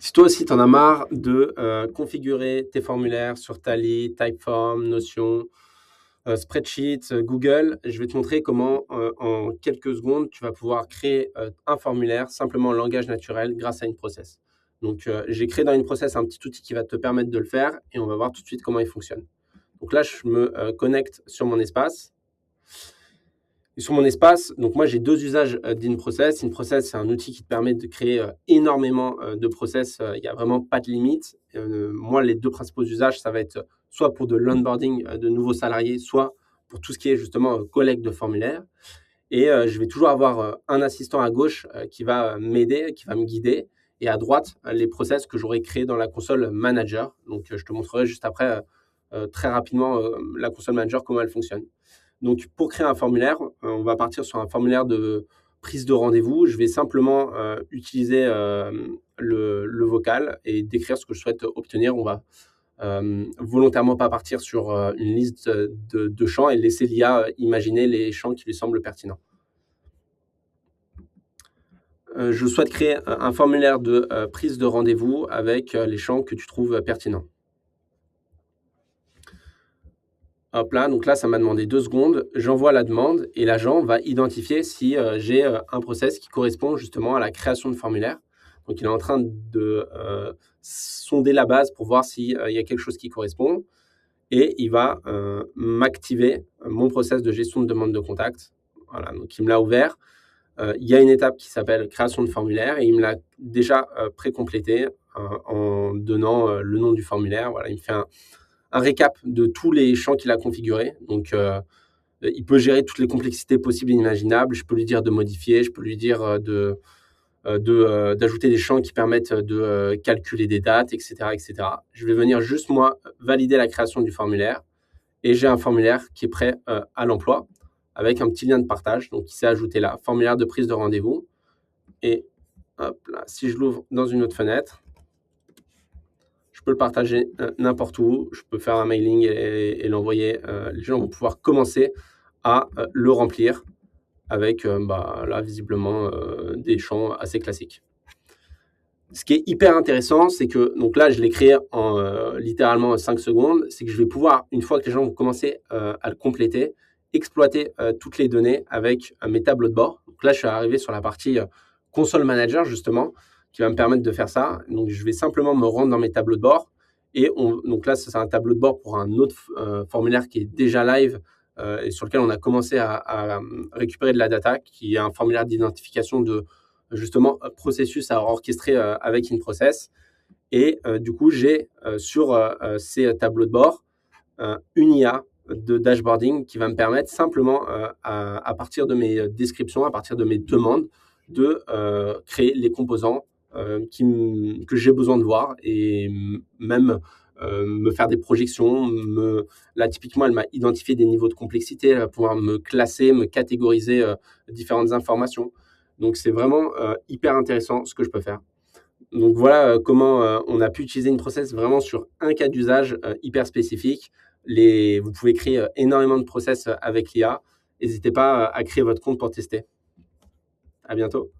Si toi aussi, tu en as marre de configurer tes formulaires sur Tally, Typeform, Notion, Spreadsheet, Google, je vais te montrer comment, en quelques secondes, tu vas pouvoir créer un formulaire simplement en langage naturel grâce à InProcess. Donc, j'ai créé dans InProcess un petit outil qui va te permettre de le faire et on va voir tout de suite comment il fonctionne. Donc là, je me connecte sur mon espace. Et sur mon espace, donc moi j'ai deux usages d'InProcess. InProcess, c'est un outil qui te permet de créer énormément de process. Il n'y a vraiment pas de limite. Moi, les deux principaux usages, ça va être soit pour de l'onboarding de nouveaux salariés, soit pour tout ce qui est justement collecte de formulaires. Et je vais toujours avoir un assistant à gauche qui va m'aider, qui va me guider. Et à droite, les process que j'aurai créés dans la console Manager. Donc, je te montrerai juste après très rapidement la console Manager, comment elle fonctionne. Donc, pour créer un formulaire, on va partir sur un formulaire de prise de rendez-vous. Je vais simplement utiliser le vocal et décrire ce que je souhaite obtenir. On va volontairement pas partir sur une liste de champs et laisser l'IA imaginer les champs qui lui semblent pertinents. Je souhaite créer un formulaire de prise de rendez-vous avec les champs que tu trouves pertinents. Hop là, donc là, ça m'a demandé 2 secondes. J'envoie la demande et l'agent va identifier si j'ai un process qui correspond justement à la création de formulaire. Donc, il est en train de sonder la base pour voir s'il y a quelque chose qui correspond. Et il va m'activer mon process de gestion de demande de contact. Voilà, donc il me l'a ouvert. Il y a une étape qui s'appelle création de formulaire et il me l'a déjà pré-complété en donnant le nom du formulaire. Voilà, il me fait un récap de tous les champs qu'il a configurés. Donc, il peut gérer toutes les complexités possibles et imaginables. Je peux lui dire de modifier, je peux lui dire d'ajouter des champs qui permettent de calculer des dates, etc., etc. Je vais venir juste, moi, valider la création du formulaire et j'ai un formulaire qui est prêt à l'emploi avec un petit lien de partage. Donc, il s'est ajouté là, formulaire de prise de rendez-vous. Et hop là, si je l'ouvre dans une autre fenêtre, je peux le partager n'importe où. Je peux faire un mailing et l'envoyer. Les gens vont pouvoir commencer à le remplir avec, là, visiblement, des champs assez classiques. Ce qui est hyper intéressant, c'est que, donc là, je l'ai créé en littéralement 5 secondes, c'est que je vais pouvoir, une fois que les gens vont commencer à le compléter, exploiter toutes les données avec mes tableaux de bord. Donc là, je suis arrivé sur la partie console manager, justement, qui va me permettre de faire ça. Donc, je vais simplement me rendre dans mes tableaux de bord. Et donc là, c'est un tableau de bord pour un autre formulaire qui est déjà live et sur lequel on a commencé à récupérer de la data, qui est un formulaire d'identification de justement processus à orchestrer avec InProcess. Et du coup, j'ai sur ces tableaux de bord une IA de dashboarding qui va me permettre simplement, à partir de mes descriptions, à partir de mes demandes, de créer les composants que j'ai besoin de voir et même me faire des projections. Là, typiquement, elle m'a identifié des niveaux de complexité, elle va pouvoir me classer, me catégoriser différentes informations. Donc, c'est vraiment hyper intéressant ce que je peux faire. Donc, voilà comment on a pu utiliser InProcess vraiment sur un cas d'usage hyper spécifique. Vous pouvez créer énormément de process avec l'IA. N'hésitez pas à créer votre compte pour tester. À bientôt.